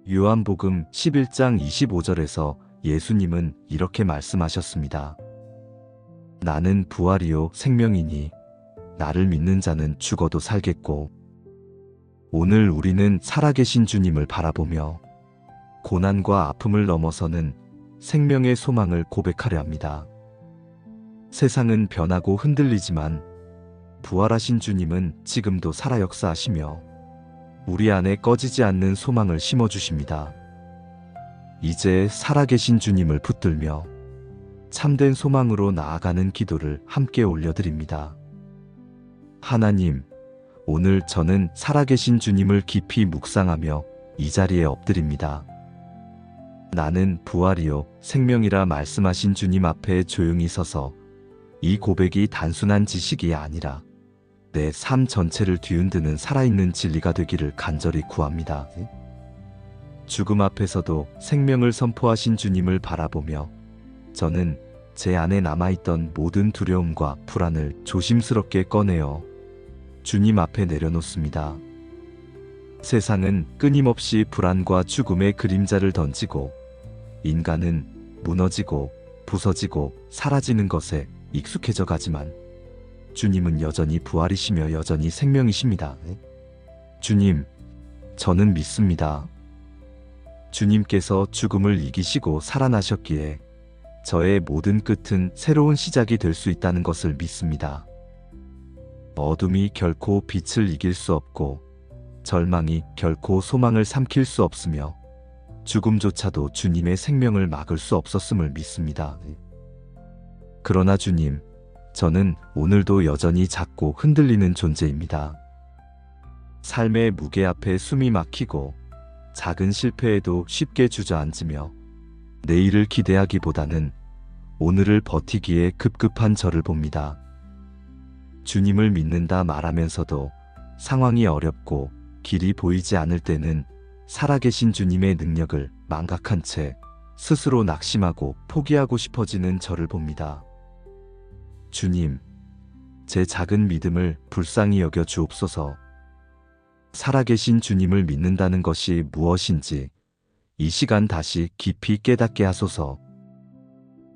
요한복음 11장 25절에서 예수님은 이렇게 말씀하셨습니다. 나는 부활이요 생명이니 나를 믿는 자는 죽어도 살겠고. 오늘 우리는 살아계신 주님을 바라보며 고난과 아픔을 넘어서는 생명의 소망을 고백하려 합니다. 세상은 변하고 흔들리지만 부활하신 주님은 지금도 살아 역사하시며 우리 안에 꺼지지 않는 소망을 심어주십니다. 이제 살아계신 주님을 붙들며 참된 소망으로 나아가는 기도를 함께 올려드립니다. 하나님, 오늘 저는 살아계신 주님을 깊이 묵상하며 이 자리에 엎드립니다. 나는 부활이요 생명이라 말씀하신 주님 앞에 조용히 서서 이 고백이 단순한 지식이 아니라 내 삶 전체를 뒤흔드는 살아있는 진리가 되기를 간절히 구합니다. 죽음 앞에서도 생명을 선포하신 주님을 바라보며 저는 제 안에 남아있던 모든 두려움과 불안을 조심스럽게 꺼내어 주님 앞에 내려놓습니다. 세상은 끊임없이 불안과 죽음의 그림자를 던지고 인간은 무너지고 부서지고 사라지는 것에 익숙해져 가지만 주님은 여전히 부활이시며 여전히 생명이십니다. 주님, 저는 믿습니다. 주님께서 죽음을 이기시고 살아나셨기에 저의 모든 끝은 새로운 시작이 될 수 있다는 것을 믿습니다. 어둠이 결코 빛을 이길 수 없고 절망이 결코 소망을 삼킬 수 없으며 죽음조차도 주님의 생명을 막을 수 없었음을 믿습니다. 그러나 주님, 저는 오늘도 여전히 작고 흔들리는 존재입니다. 삶의 무게 앞에 숨이 막히고 작은 실패에도 쉽게 주저앉으며 내일을 기대하기보다는 오늘을 버티기에 급급한 저를 봅니다. 주님을 믿는다 말하면서도 상황이 어렵고 길이 보이지 않을 때는 살아계신 주님의 능력을 망각한 채 스스로 낙심하고 포기하고 싶어지는 저를 봅니다. 주님, 제 작은 믿음을 불쌍히 여겨 주옵소서. 살아계신 주님을 믿는다는 것이 무엇인지 이 시간 다시 깊이 깨닫게 하소서.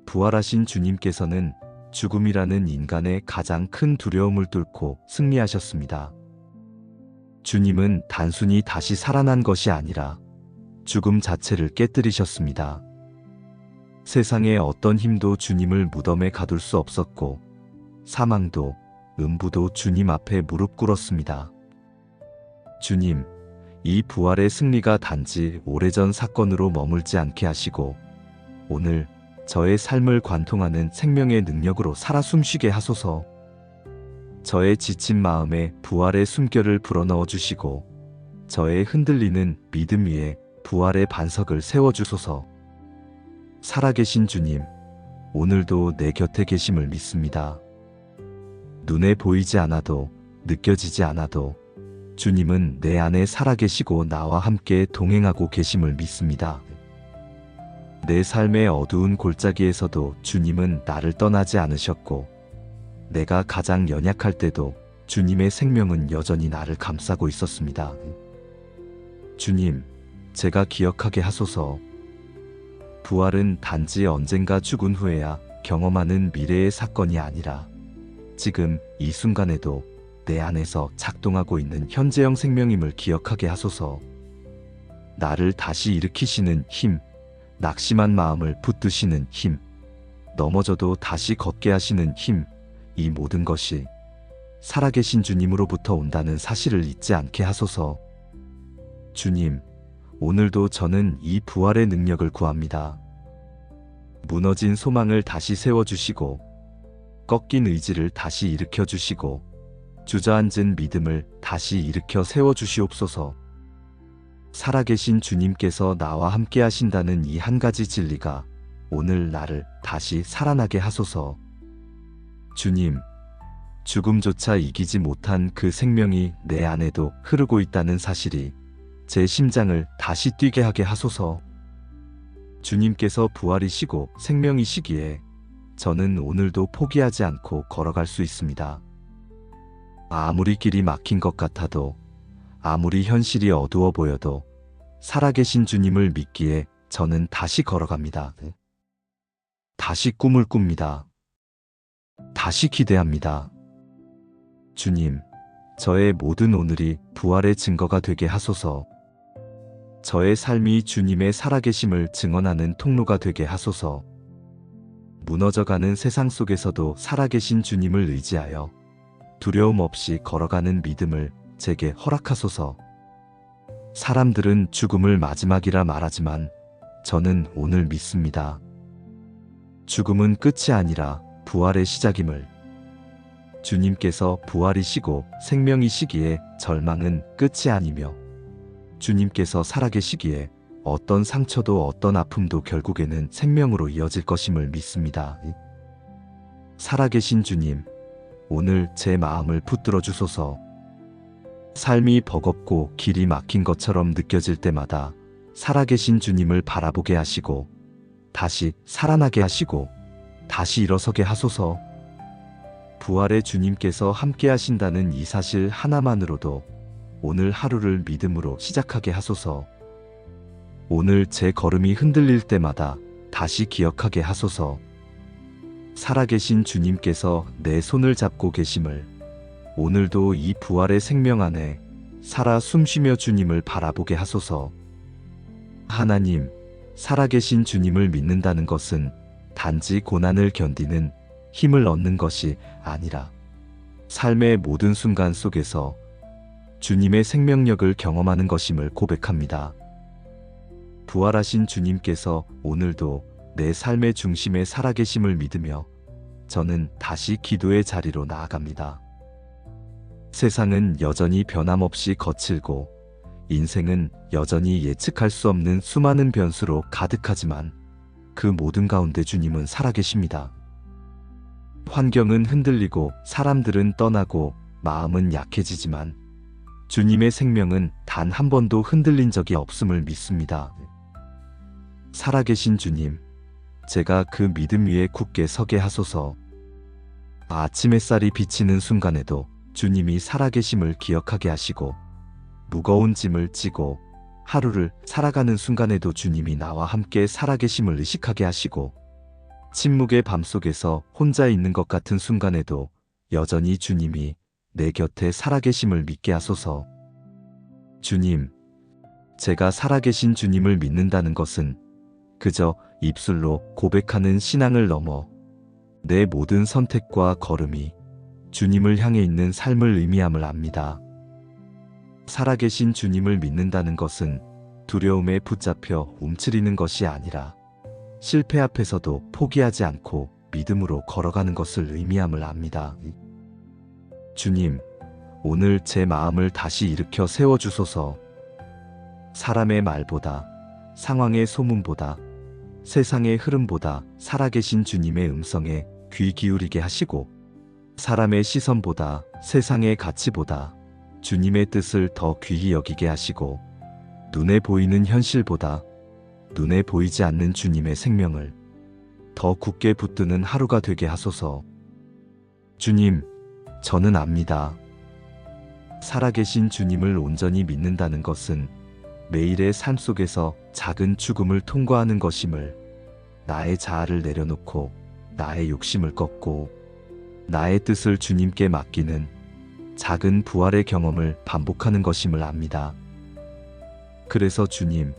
부활하신 주님께서는 죽음이라는 인간의 가장 큰 두려움을 뚫고 승리하셨습니다. 주님은 단순히 다시 살아난 것이 아니라 죽음 자체를 깨뜨리셨습니다. 세상의 어떤 힘도 주님을 무덤에 가둘 수 없었고 사망도 음부도 주님 앞에 무릎 꿇었습니다. 주님, 이 부활의 승리가 단지 오래전 사건으로 머물지 않게 하시고 오늘 저의 삶을 관통하는 생명의 능력으로 살아 숨쉬게 하소서. 저의 지친 마음에 부활의 숨결을 불어넣어 주시고 저의 흔들리는 믿음 위에 부활의 반석을 세워주소서. 살아계신 주님, 오늘도 내 곁에 계심을 믿습니다. 눈에 보이지 않아도 느껴지지 않아도 주님은 내 안에 살아계시고 나와 함께 동행하고 계심을 믿습니다. 내 삶의 어두운 골짜기에서도 주님은 나를 떠나지 않으셨고 내가 가장 연약할 때도 주님의 생명은 여전히 나를 감싸고 있었습니다. 주님, 제가 기억하게 하소서. 부활은 단지 언젠가 죽은 후에야 경험하는 미래의 사건이 아니라 지금 이 순간에도 내 안에서 작동하고 있는 현재형 생명임을 기억하게 하소서. 나를 다시 일으키시는 힘, 낙심한 마음을 붙드시는 힘, 넘어져도 다시 걷게 하시는 힘, 이 모든 것이 살아계신 주님으로부터 온다는 사실을 잊지 않게 하소서. 주님, 오늘도 저는 이 부활의 능력을 구합니다. 무너진 소망을 다시 세워주시고 꺾인 의지를 다시 일으켜주시고 주저앉은 믿음을 다시 일으켜 세워주시옵소서. 살아계신 주님께서 나와 함께 하신다는 이 한 가지 진리가 오늘 나를 다시 살아나게 하소서. 주님, 죽음조차 이기지 못한 그 생명이 내 안에도 흐르고 있다는 사실이 제 심장을 다시 뛰게 하게 하소서. 주님께서 부활이시고 생명이시기에 저는 오늘도 포기하지 않고 걸어갈 수 있습니다. 아무리 길이 막힌 것 같아도, 아무리 현실이 어두워 보여도 살아계신 주님을 믿기에 저는 다시 걸어갑니다. 다시 꿈을 꿉니다. 다시 기대합니다. 주님, 저의 모든 오늘이 부활의 증거가 되게 하소서. 저의 삶이 주님의 살아계심을 증언하는 통로가 되게 하소서. 무너져가는 세상 속에서도 살아계신 주님을 의지하여 두려움 없이 걸어가는 믿음을 제게 허락하소서. 사람들은 죽음을 마지막이라 말하지만 저는 오늘 믿습니다. 죽음은 끝이 아니라 부활의 시작임을. 주님께서 부활이시고 생명이시기에 절망은 끝이 아니며 주님께서 살아계시기에 어떤 상처도 어떤 아픔도 결국에는 생명으로 이어질 것임을 믿습니다. 살아계신 주님, 오늘 제 마음을 붙들어 주소서. 삶이 버겁고 길이 막힌 것처럼 느껴질 때마다 살아계신 주님을 바라보게 하시고 다시 살아나게 하시고 다시 일어서게 하소서. 부활의 주님께서 함께 하신다는 이 사실 하나만으로도 오늘 하루를 믿음으로 시작하게 하소서. 오늘 제 걸음이 흔들릴 때마다 다시 기억하게 하소서. 살아계신 주님께서 내 손을 잡고 계심을, 오늘도 이 부활의 생명 안에 살아 숨쉬며 주님을 바라보게 하소서. 하나님, 살아계신 주님을 믿는다는 것은 단지 고난을 견디는 힘을 얻는 것이 아니라 삶의 모든 순간 속에서 주님의 생명력을 경험하는 것임을 고백합니다. 부활하신 주님께서 오늘도 내 삶의 중심에 살아계심을 믿으며 저는 다시 기도의 자리로 나아갑니다. 세상은 여전히 변함없이 거칠고 인생은 여전히 예측할 수 없는 수많은 변수로 가득하지만 그 모든 가운데 주님은 살아계십니다. 환경은 흔들리고 사람들은 떠나고 마음은 약해지지만 주님의 생명은 단 한 번도 흔들린 적이 없음을 믿습니다. 살아계신 주님, 제가 그 믿음 위에 굳게 서게 하소서. 아침 햇살이 비치는 순간에도 주님이 살아계심을 기억하게 하시고 무거운 짐을 지고 하루를 살아가는 순간에도 주님이 나와 함께 살아계심을 의식하게 하시고 침묵의 밤속에서 혼자 있는 것 같은 순간에도 여전히 주님이 내 곁에 살아계심을 믿게 하소서. 주님, 제가 살아계신 주님을 믿는다는 것은 그저 입술로 고백하는 신앙을 넘어 내 모든 선택과 걸음이 주님을 향해 있는 삶을 의미함을 압니다. 살아계신 주님을 믿는다는 것은 두려움에 붙잡혀 움츠리는 것이 아니라 실패 앞에서도 포기하지 않고 믿음으로 걸어가는 것을 의미함을 압니다. 주님, 오늘 제 마음을 다시 일으켜 세워주소서. 사람의 말보다, 상황의 소문보다, 세상의 흐름보다 살아계신 주님의 음성에 귀 기울이게 하시고 사람의 시선보다 세상의 가치보다 주님의 뜻을 더 귀히 여기게 하시고 눈에 보이는 현실보다 눈에 보이지 않는 주님의 생명을 더 굳게 붙드는 하루가 되게 하소서. 주님, 저는 압니다. 살아계신 주님을 온전히 믿는다는 것은 매일의 삶 속에서 작은 죽음을 통과하는 것임을, 나의 자아를 내려놓고 나의 욕심을 꺾고 나의 뜻을 주님께 맡기는 작은 부활의 경험을 반복하는 것임을 압니다. 그래서 주님,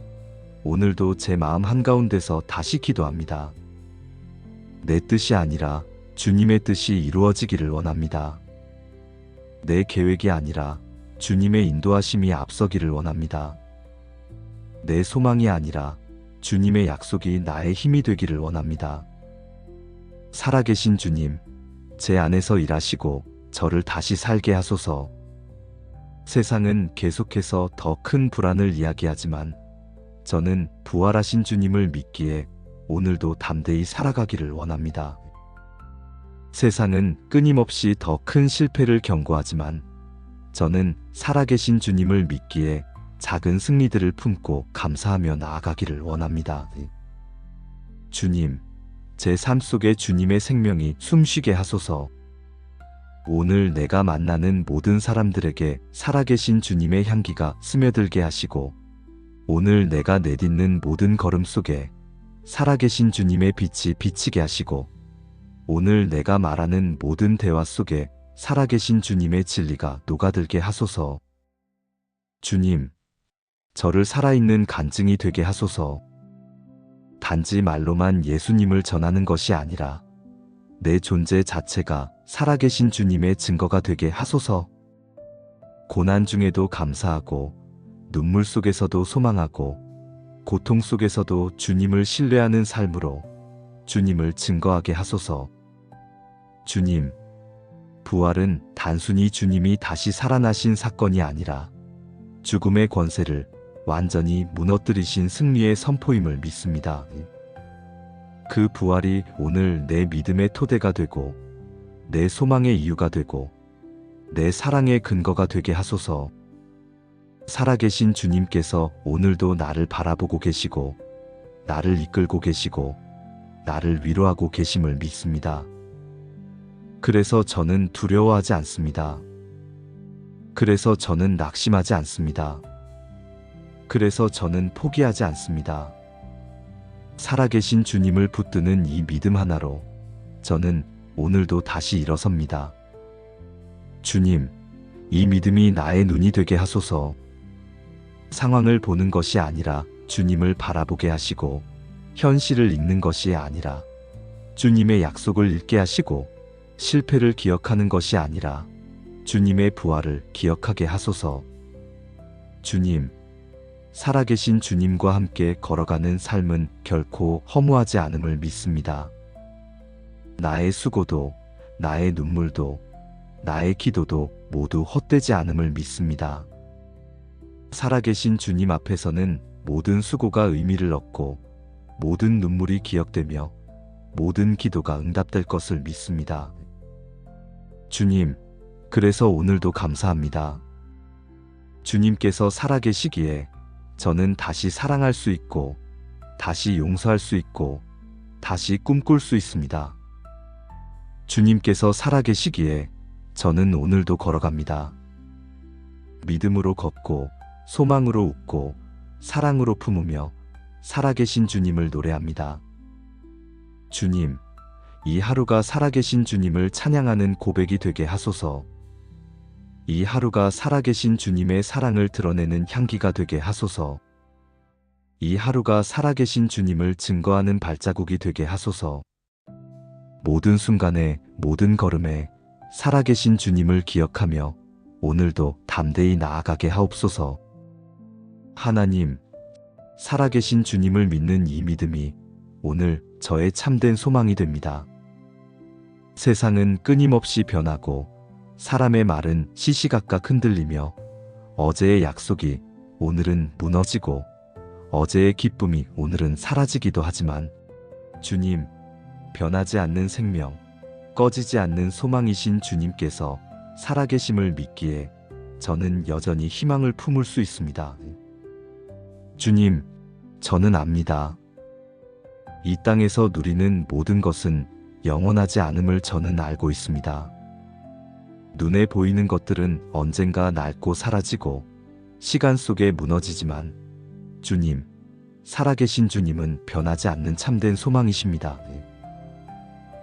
오늘도 제 마음 한가운데서 다시 기도합니다. 내 뜻이 아니라 주님의 뜻이 이루어지기를 원합니다. 내 계획이 아니라 주님의 인도하심이 앞서기를 원합니다. 내 소망이 아니라 주님의 약속이 나의 힘이 되기를 원합니다. 살아계신 주님, 제 안에서 일하시고 저를 다시 살게 하소서. 세상은 계속해서 더 큰 불안을 이야기하지만 저는 부활하신 주님을 믿기에 오늘도 담대히 살아가기를 원합니다. 세상은 끊임없이 더 큰 실패를 경고하지만 저는 살아계신 주님을 믿기에 작은 승리들을 품고 감사하며 나아가기를 원합니다. 주님, 제 삶 속에 주님의 생명이 숨쉬게 하소서. 오늘 내가 만나는 모든 사람들에게 살아계신 주님의 향기가 스며들게 하시고 오늘 내가 내딛는 모든 걸음 속에 살아계신 주님의 빛이 비치게 하시고, 오늘 내가 말하는 모든 대화 속에 살아계신 주님의 진리가 녹아들게 하소서. 주님, 저를 살아있는 간증이 되게 하소서. 단지 말로만 예수님을 전하는 것이 아니라 내 존재 자체가 살아계신 주님의 증거가 되게 하소서. 고난 중에도 감사하고, 눈물 속에서도 소망하고, 고통 속에서도 주님을 신뢰하는 삶으로 주님을 증거하게 하소서. 주님, 부활은 단순히 주님이 다시 살아나신 사건이 아니라 죽음의 권세를 완전히 무너뜨리신 승리의 선포임을 믿습니다. 그 부활이 오늘 내 믿음의 토대가 되고, 내 소망의 이유가 되고, 내 사랑의 근거가 되게 하소서. 살아계신 주님께서 오늘도 나를 바라보고 계시고, 나를 이끌고 계시고, 나를 위로하고 계심을 믿습니다. 그래서 저는 두려워하지 않습니다. 그래서 저는 낙심하지 않습니다. 그래서 저는 포기하지 않습니다. 살아계신 주님을 붙드는 이 믿음 하나로 저는 오늘도 다시 일어섭니다. 주님, 이 믿음이 나의 눈이 되게 하소서. 상황을 보는 것이 아니라 주님을 바라보게 하시고, 현실을 읽는 것이 아니라 주님의 약속을 읽게 하시고, 실패를 기억하는 것이 아니라 주님의 부활을 기억하게 하소서. 주님, 살아계신 주님과 함께 걸어가는 삶은 결코 허무하지 않음을 믿습니다. 나의 수고도, 나의 눈물도, 나의 기도도 모두 헛되지 않음을 믿습니다. 살아계신 주님 앞에서는 모든 수고가 의미를 얻고, 모든 눈물이 기억되며, 모든 기도가 응답될 것을 믿습니다. 주님, 그래서 오늘도 감사합니다. 주님께서 살아계시기에 저는 다시 사랑할 수 있고, 다시 용서할 수 있고, 다시 꿈꿀 수 있습니다. 주님께서 살아계시기에 저는 오늘도 걸어갑니다. 믿음으로 걷고, 소망으로 웃고, 사랑으로 품으며 살아계신 주님을 노래합니다. 주님, 이 하루가 살아계신 주님을 찬양하는 고백이 되게 하소서. 이 하루가 살아계신 주님의 사랑을 드러내는 향기가 되게 하소서. 이 하루가 살아계신 주님을 증거하는 발자국이 되게 하소서. 모든 순간에, 모든 걸음에 살아계신 주님을 기억하며 오늘도 담대히 나아가게 하옵소서. 하나님, 살아계신 주님을 믿는 이 믿음이 오늘 저의 참된 소망이 됩니다. 세상은 끊임없이 변하고, 사람의 말은 시시각각 흔들리며, 어제의 약속이 오늘은 무너지고, 어제의 기쁨이 오늘은 사라지기도 하지만, 주님, 변하지 않는 생명, 꺼지지 않는 소망이신 주님께서 살아계심을 믿기에 저는 여전히 희망을 품을 수 있습니다. 주님, 저는 압니다. 이 땅에서 누리는 모든 것은 영원하지 않음을 저는 알고 있습니다. 눈에 보이는 것들은 언젠가 낡고 사라지고 시간 속에 무너지지만, 주님, 살아계신 주님은 변하지 않는 참된 소망이십니다.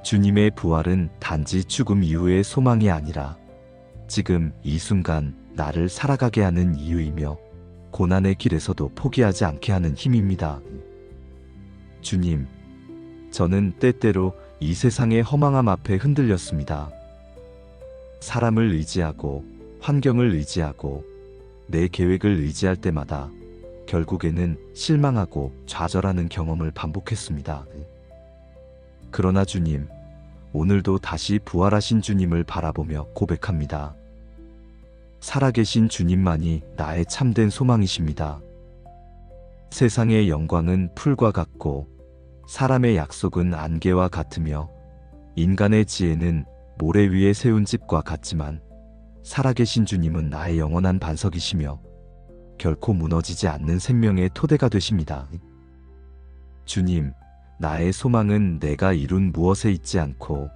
주님의 부활은 단지 죽음 이후의 소망이 아니라 지금 이 순간 나를 살아가게 하는 이유이며, 고난의 길에서도 포기하지 않게 하는 힘입니다. 주님, 저는 때때로 이 세상의 허망함 앞에 흔들렸습니다. 사람을 의지하고, 환경을 의지하고, 내 계획을 의지할 때마다 결국에는 실망하고 좌절하는 경험을 반복했습니다. 그러나 주님, 오늘도 다시 부활하신 주님을 바라보며 고백합니다. 살아계신 주님만이 나의 참된 소망이십니다. 세상의 영광은 풀과 같고, 사람의 약속은 안개와 같으며, 인간의 지혜는 모래 위에 세운 집과 같지만, 살아계신 주님은 나의 영원한 반석이시며 결코 무너지지 않는 생명의 토대가 되십니다. 주님, 나의 소망은 내가 이룬 무엇에 있지 않고,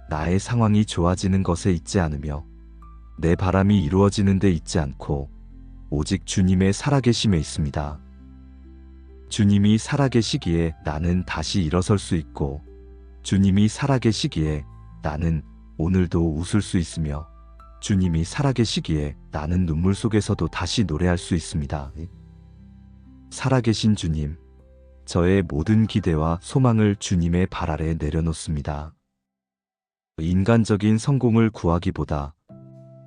나의 상황이 좋아지는 것에 있지 않으며, 내 바람이 이루어지는 데 있지 않고, 오직 주님의 살아계심에 있습니다. 주님이 살아계시기에 나는 다시 일어설 수 있고, 주님이 살아계시기에 나는 오늘도 웃을 수 있으며, 주님이 살아계시기에 나는 눈물 속에서도 다시 노래할 수 있습니다. 살아계신 주님, 저의 모든 기대와 소망을 주님의 발 아래 내려놓습니다. 인간적인 성공을 구하기보다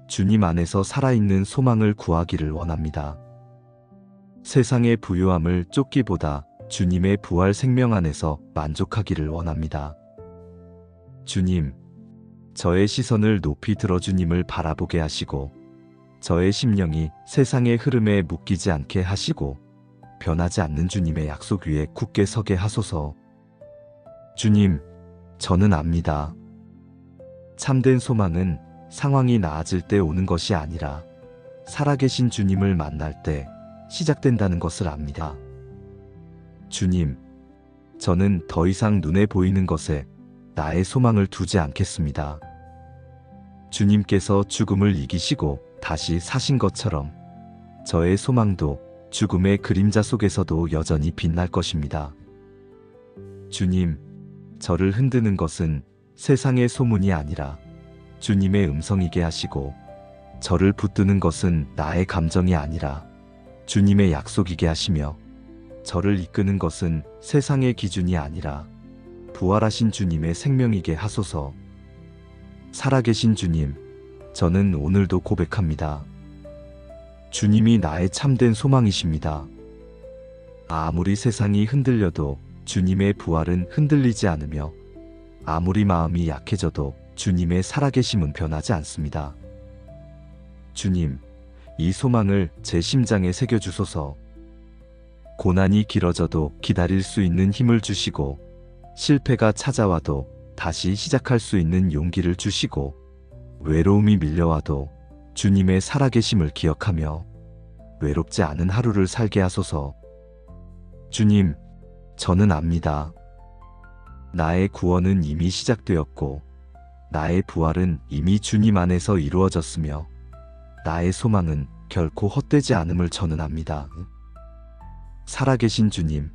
주님 안에서 살아있는 소망을 구하기를 원합니다. 세상의 부유함을 쫓기보다 주님의 부활 생명 안에서 만족하기를 원합니다. 주님, 저의 시선을 높이 들어 주님을 바라보게 하시고, 저의 심령이 세상의 흐름에 묶이지 않게 하시고, 변하지 않는 주님의 약속 위에 굳게 서게 하소서. 주님, 저는 압니다. 참된 소망은 상황이 나아질 때 오는 것이 아니라 살아계신 주님을 만날 때 시작된다는 것을 압니다. 주님, 저는 더 이상 눈에 보이는 것에 나의 소망을 두지 않겠습니다. 주님께서 죽음을 이기시고 다시 사신 것처럼 저의 소망도 죽음의 그림자 속에서도 여전히 빛날 것입니다. 주님, 저를 흔드는 것은 세상의 소문이 아니라 주님의 음성이게 하시고, 저를 붙드는 것은 나의 감정이 아니라 주님의 약속이게 하시며, 저를 이끄는 것은 세상의 기준이 아니라 부활하신 주님의 생명이게 하소서. 살아계신 주님, 저는 오늘도 고백합니다. 주님이 나의 참된 소망이십니다. 아무리 세상이 흔들려도 주님의 부활은 흔들리지 않으며, 아무리 마음이 약해져도 주님의 살아계심은 변하지 않습니다. 주님, 이 소망을 제 심장에 새겨주소서. 고난이 길어져도 기다릴 수 있는 힘을 주시고, 실패가 찾아와도 다시 시작할 수 있는 용기를 주시고, 외로움이 밀려와도 주님의 살아계심을 기억하며 외롭지 않은 하루를 살게 하소서. 주님, 저는 압니다. 나의 구원은 이미 시작되었고, 나의 부활은 이미 주님 안에서 이루어졌으며, 나의 소망은 결코 헛되지 않음을 저는 압니다. 살아계신 주님,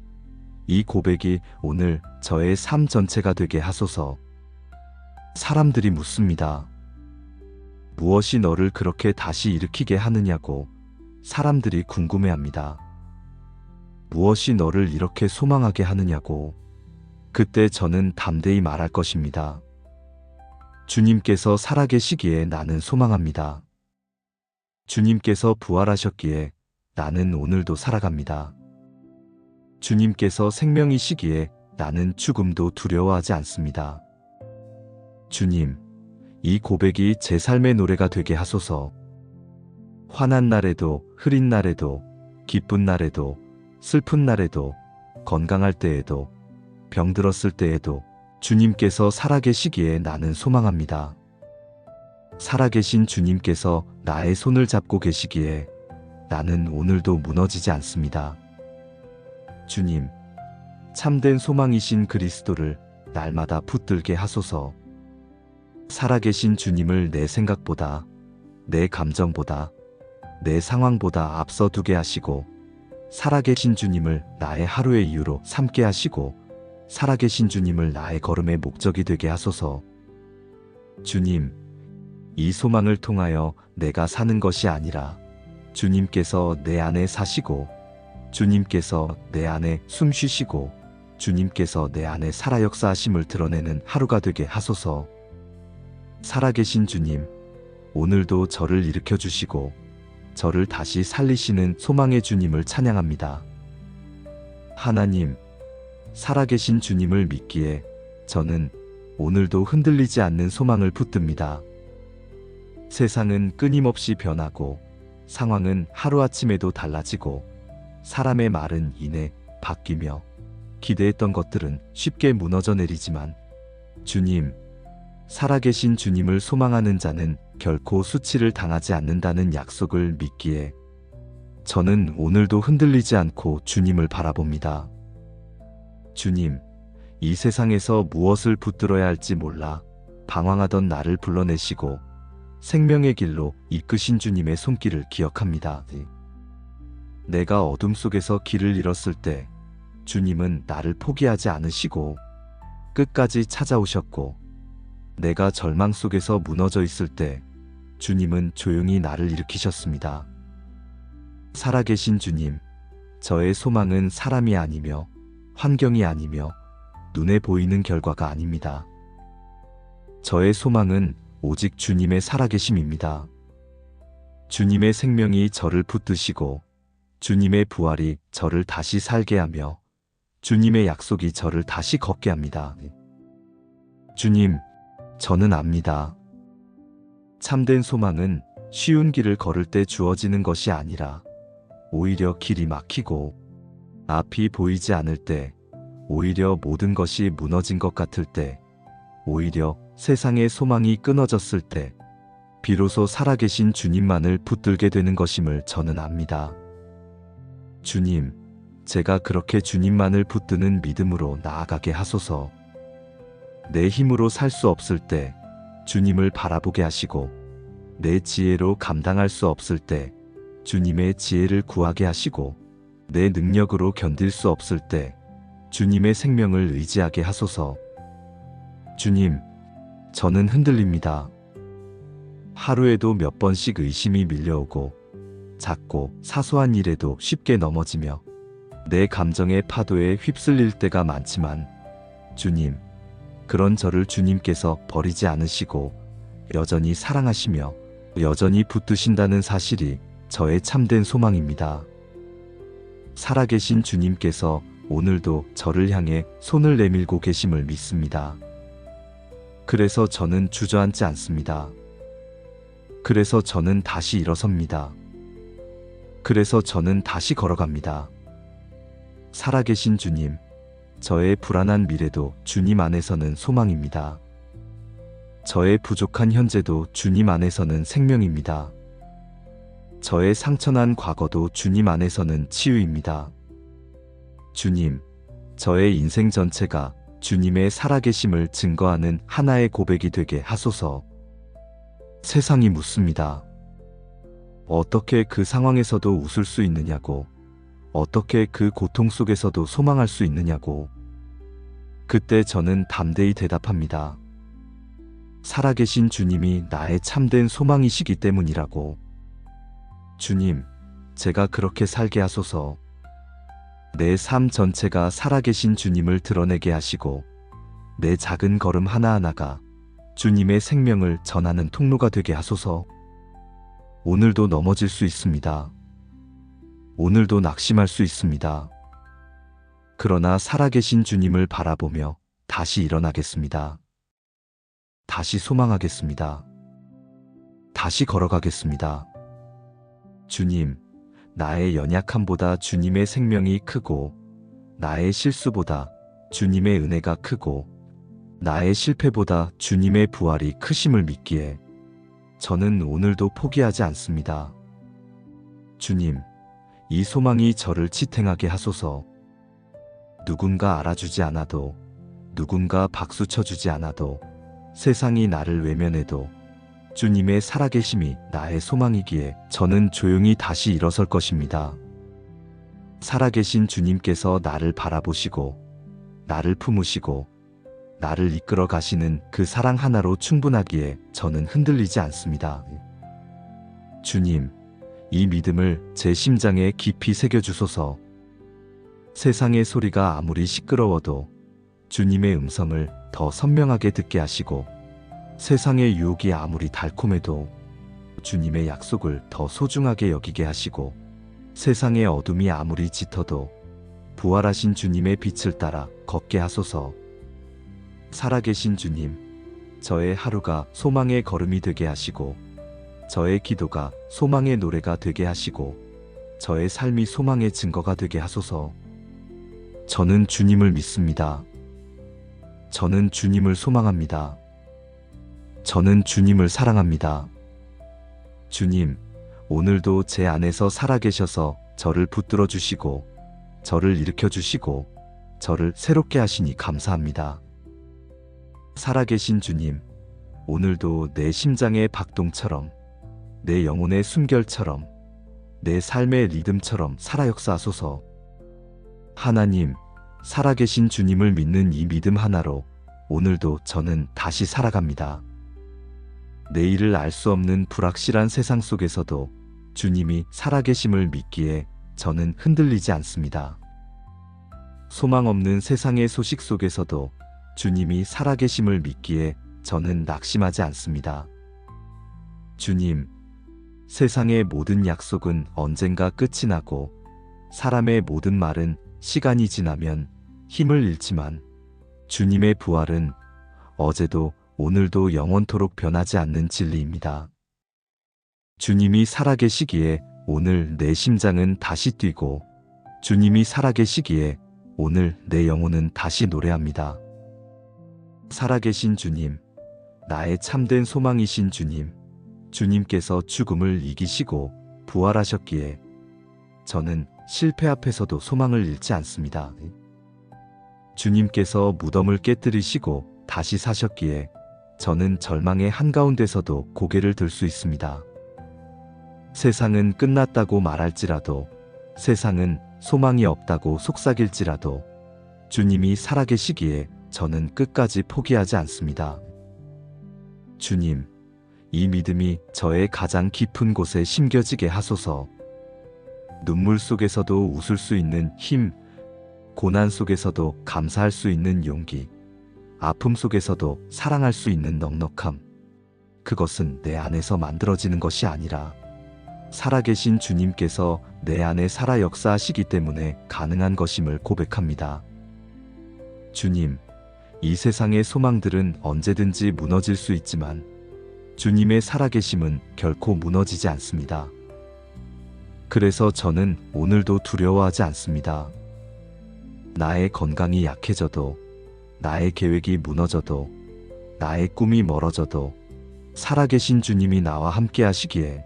이 고백이 오늘 저의 삶 전체가 되게 하소서. 사람들이 묻습니다. 무엇이 너를 그렇게 다시 일으키게 하느냐고 사람들이 궁금해합니다. 무엇이 너를 이렇게 소망하게 하느냐고. 그때 저는 담대히 말할 것입니다. 주님께서 살아계시기에 나는 소망합니다. 주님께서 부활하셨기에 나는 오늘도 살아갑니다. 주님께서 생명이시기에 나는 죽음도 두려워하지 않습니다. 주님, 이 고백이 제 삶의 노래가 되게 하소서. 화난 날에도, 흐린 날에도, 기쁜 날에도, 슬픈 날에도, 건강할 때에도, 병들었을 때에도 주님께서 살아계시기에 나는 소망합니다. 살아계신 주님께서 나의 손을 잡고 계시기에 나는 오늘도 무너지지 않습니다. 주님, 참된 소망이신 그리스도를 날마다 붙들게 하소서. 살아계신 주님을 내 생각보다, 내 감정보다, 내 상황보다 앞서 두게 하시고, 살아계신 주님을 나의 하루의 이유로 삼게 하시고, 살아계신 주님을 나의 걸음의 목적이 되게 하소서. 주님, 이 소망을 통하여 내가 사는 것이 아니라 주님께서 내 안에 사시고, 주님께서 내 안에 숨 쉬시고, 주님께서 내 안에 살아 역사하심을 드러내는 하루가 되게 하소서. 살아계신 주님, 오늘도 저를 일으켜 주시고 저를 다시 살리시는 소망의 주님을 찬양합니다. 하나님, 살아계신 주님을 믿기에 저는 오늘도 흔들리지 않는 소망을 붙듭니다. 세상은 끊임없이 변하고, 상황은 하루아침에도 달라지고, 사람의 말은 이내 바뀌며, 기대했던 것들은 쉽게 무너져 내리지만, 주님, 살아계신 주님을 소망하는 자는 결코 수치를 당하지 않는다는 약속을 믿기에 저는 오늘도 흔들리지 않고 주님을 바라봅니다. 주님, 이 세상에서 무엇을 붙들어야 할지 몰라 방황하던 나를 불러내시고 생명의 길로 이끄신 주님의 손길을 기억합니다. 내가 어둠 속에서 길을 잃었을 때 주님은 나를 포기하지 않으시고 끝까지 찾아오셨고, 내가 절망 속에서 무너져 있을 때 주님은 조용히 나를 일으키셨습니다. 살아계신 주님, 저의 소망은 사람이 아니며 환경이 아니며 눈에 보이는 결과가 아닙니다. 저의 소망은 오직 주님의 살아계심입니다. 주님의 생명이 저를 붙드시고 주님의 부활이 저를 다시 살게 하며 주님의 약속이 저를 다시 걷게 합니다. 주님, 저는 압니다. 참된 소망은 쉬운 길을 걸을 때 주어지는 것이 아니라 오히려 길이 막히고 앞이 보이지 않을 때, 오히려 모든 것이 무너진 것 같을 때, 오히려 세상의 소망이 끊어졌을 때 비로소 살아계신 주님만을 붙들게 되는 것임을 저는 압니다. 주님, 제가 그렇게 주님만을 붙드는 믿음으로 나아가게 하소서. 내 힘으로 살 수 없을 때 주님을 바라보게 하시고, 내 지혜로 감당할 수 없을 때 주님의 지혜를 구하게 하시고, 내 능력으로 견딜 수 없을 때 주님의 생명을 의지하게 하소서. 주님, 저는 흔들립니다. 하루에도 몇 번씩 의심이 밀려오고 작고 사소한 일에도 쉽게 넘어지며 내 감정의 파도에 휩쓸릴 때가 많지만, 주님, 그런 저를 주님께서 버리지 않으시고 여전히 사랑하시며 여전히 붙드신다는 사실이 저의 참된 소망입니다. 살아계신 주님께서 오늘도 저를 향해 손을 내밀고 계심을 믿습니다. 그래서 저는 주저앉지 않습니다. 그래서 저는 다시 일어섭니다. 그래서 저는 다시 걸어갑니다. 살아계신 주님, 저의 불안한 미래도 주님 안에서는 소망입니다. 저의 부족한 현재도 주님 안에서는 생명입니다. 저의 상처난 과거도 주님 안에서는 치유입니다. 주님, 저의 인생 전체가 주님의 살아계심을 증거하는 하나의 고백이 되게 하소서. 세상이 묻습니다. 어떻게 그 상황에서도 웃을 수 있느냐고, 어떻게 그 고통 속에서도 소망할 수 있느냐고. 그때 저는 담대히 대답합니다. 살아계신 주님이 나의 참된 소망이시기 때문이라고. 주님, 제가 그렇게 살게 하소서. 내 삶 전체가 살아계신 주님을 드러내게 하시고, 내 작은 걸음 하나하나가 주님의 생명을 전하는 통로가 되게 하소서. 오늘도 넘어질 수 있습니다. 오늘도 낙심할 수 있습니다. 그러나 살아계신 주님을 바라보며 다시 일어나겠습니다. 다시 소망하겠습니다. 다시 걸어가겠습니다. 주님, 나의 연약함보다 주님의 생명이 크고, 나의 실수보다 주님의 은혜가 크고, 나의 실패보다 주님의 부활이 크심을 믿기에 저는 오늘도 포기하지 않습니다. 주님, 이 소망이 저를 지탱하게 하소서. 누군가 알아주지 않아도, 누군가 박수 쳐주지 않아도, 세상이 나를 외면해도 주님의 살아계심이 나의 소망이기에 저는 조용히 다시 일어설 것입니다. 살아계신 주님께서 나를 바라보시고, 나를 품으시고, 나를 이끌어 가시는 그 사랑 하나로 충분하기에 저는 흔들리지 않습니다. 주님, 이 믿음을 제 심장에 깊이 새겨주소서. 세상의 소리가 아무리 시끄러워도 주님의 음성을 더 선명하게 듣게 하시고, 세상의 유혹이 아무리 달콤해도 주님의 약속을 더 소중하게 여기게 하시고, 세상의 어둠이 아무리 짙어도 부활하신 주님의 빛을 따라 걷게 하소서. 살아계신 주님, 저의 하루가 소망의 걸음이 되게 하시고, 저의 기도가 소망의 노래가 되게 하시고, 저의 삶이 소망의 증거가 되게 하소서. 저는 주님을 믿습니다. 저는 주님을 소망합니다. 저는 주님을 사랑합니다. 주님, 오늘도 제 안에서 살아계셔서 저를 붙들어 주시고, 저를 일으켜 주시고, 저를 새롭게 하시니 감사합니다. 살아계신 주님, 오늘도 내 심장의 박동처럼, 내 영혼의 숨결처럼, 내 삶의 리듬처럼 살아 역사하소서. 하나님, 살아계신 주님을 믿는 이 믿음 하나로 오늘도 저는 다시 살아갑니다. 내일을 알 수 없는 불확실한 세상 속에서도 주님이 살아계심을 믿기에 저는 흔들리지 않습니다. 소망 없는 세상의 소식 속에서도 주님이 살아계심을 믿기에 저는 낙심하지 않습니다. 주님, 세상의 모든 약속은 언젠가 끝이 나고 사람의 모든 말은 시간이 지나면 힘을 잃지만 주님의 부활은 어제도 오늘도 영원토록 변하지 않는 진리입니다. 주님이 살아계시기에 오늘 내 심장은 다시 뛰고 주님이 살아계시기에 오늘 내 영혼은 다시 노래합니다. 살아계신 주님, 나의 참된 소망이신 주님, 주님께서 죽음을 이기시고 부활하셨기에 저는 실패 앞에서도 소망을 잃지 않습니다. 주님께서 무덤을 깨뜨리시고 다시 사셨기에 저는 절망의 한가운데서도 고개를 들 수 있습니다. 세상은 끝났다고 말할지라도, 세상은 소망이 없다고 속삭일지라도 주님이 살아계시기에 저는 끝까지 포기하지 않습니다. 주님, 이 믿음이 저의 가장 깊은 곳에 심겨지게 하소서. 눈물 속에서도 웃을 수 있는 힘, 고난 속에서도 감사할 수 있는 용기, 아픔 속에서도 사랑할 수 있는 넉넉함. 그것은 내 안에서 만들어지는 것이 아니라 살아계신 주님께서 내 안에 살아 역사하시기 때문에 가능한 것임을 고백합니다. 주님, 이 세상의 소망들은 언제든지 무너질 수 있지만 주님의 살아계심은 결코 무너지지 않습니다. 그래서 저는 오늘도 두려워하지 않습니다. 나의 건강이 약해져도, 나의 계획이 무너져도, 나의 꿈이 멀어져도 살아계신 주님이 나와 함께 하시기에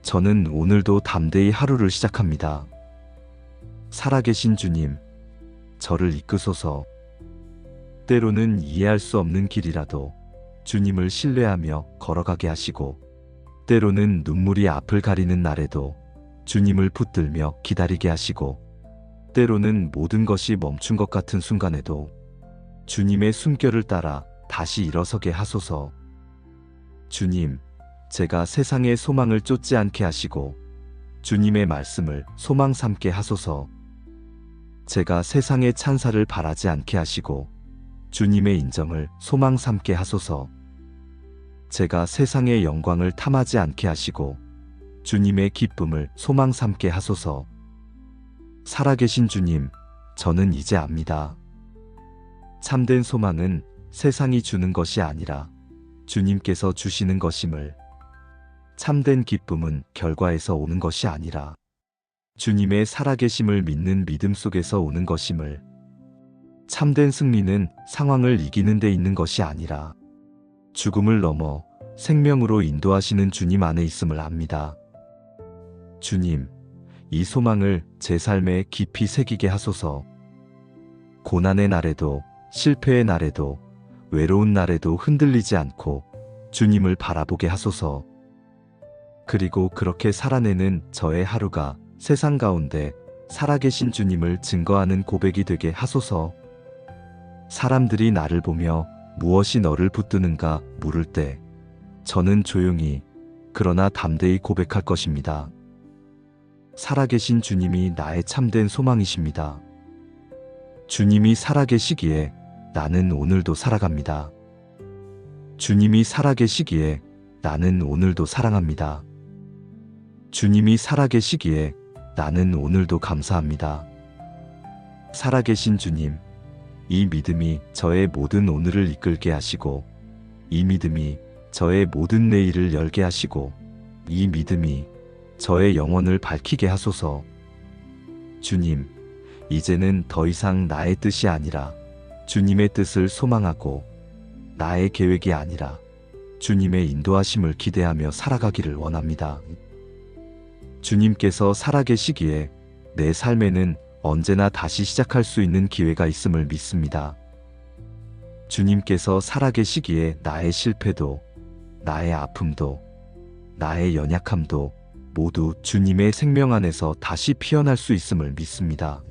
저는 오늘도 담대히 하루를 시작합니다. 살아계신 주님, 저를 이끄소서. 때로는 이해할 수 없는 길이라도 주님을 신뢰하며 걸어가게 하시고, 때로는 눈물이 앞을 가리는 날에도 주님을 붙들며 기다리게 하시고, 때로는 모든 것이 멈춘 것 같은 순간에도 주님의 숨결을 따라 다시 일어서게 하소서. 주님, 제가 세상의 소망을 쫓지 않게 하시고 주님의 말씀을 소망 삼게 하소서. 제가 세상의 찬사를 바라지 않게 하시고 주님의 인정을 소망 삼게 하소서. 제가 세상의 영광을 탐하지 않게 하시고 주님의 기쁨을 소망 삼게 하소서. 살아계신 주님, 저는 이제 압니다. 참된 소망은 세상이 주는 것이 아니라 주님께서 주시는 것임을, 참된 기쁨은 결과에서 오는 것이 아니라 주님의 살아계심을 믿는 믿음 속에서 오는 것임을, 참된 승리는 상황을 이기는 데 있는 것이 아니라 죽음을 넘어 생명으로 인도하시는 주님 안에 있음을 압니다. 주님, 이 소망을 제 삶에 깊이 새기게 하소서. 고난의 날에도, 실패의 날에도, 외로운 날에도 흔들리지 않고 주님을 바라보게 하소서. 그리고 그렇게 살아내는 저의 하루가 세상 가운데 살아계신 주님을 증거하는 고백이 되게 하소서. 사람들이 나를 보며 무엇이 너를 붙드는가 물을 때 저는 조용히 그러나 담대히 고백할 것입니다. 살아계신 주님이 나의 참된 소망이십니다. 주님이 살아계시기에 나는 오늘도 살아갑니다. 주님이 살아계시기에 나는 오늘도 사랑합니다. 주님이 살아계시기에 나는 오늘도 감사합니다. 살아계신 주님, 이 믿음이 저의 모든 오늘을 이끌게 하시고, 이 믿음이 저의 모든 내일을 열게 하시고, 이 믿음이 저의 영혼을 밝히게 하소서. 주님, 이제는 더 이상 나의 뜻이 아니라 주님의 뜻을 소망하고, 나의 계획이 아니라 주님의 인도하심을 기대하며 살아가기를 원합니다. 주님께서 살아계시기에 내 삶에는 언제나 다시 시작할 수 있는 기회가 있음을 믿습니다. 주님께서 살아계시기에 나의 실패도, 나의 아픔도, 나의 연약함도 모두 주님의 생명 안에서 다시 피어날 수 있음을 믿습니다.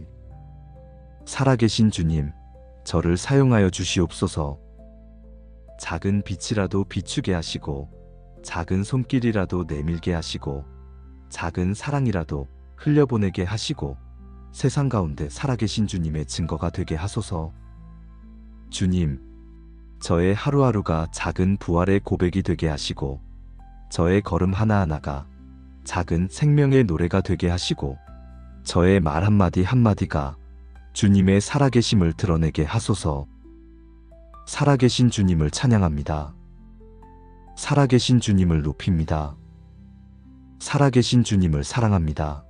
살아계신 주님, 저를 사용하여 주시옵소서. 작은 빛이라도 비추게 하시고, 작은 손길이라도 내밀게 하시고, 작은 사랑이라도 흘려보내게 하시고, 세상 가운데 살아계신 주님의 증거가 되게 하소서. 주님, 저의 하루하루가 작은 부활의 고백이 되게 하시고, 저의 걸음 하나하나가 작은 생명의 노래가 되게 하시고, 저의 말 한마디 한마디가 주님의 살아계심을 드러내게 하소서. 살아계신 주님을 찬양합니다. 살아계신 주님을 높입니다. 살아계신 주님을 사랑합니다.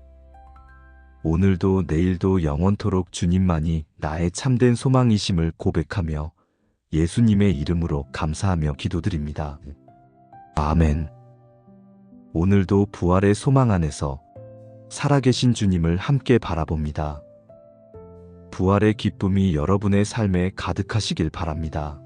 오늘도 내일도 영원토록 주님만이 나의 참된 소망이심을 고백하며 예수님의 이름으로 감사하며 기도드립니다. 아멘. 오늘도 부활의 소망 안에서 살아계신 주님을 함께 바라봅니다. 부활의 기쁨이 여러분의 삶에 가득하시길 바랍니다.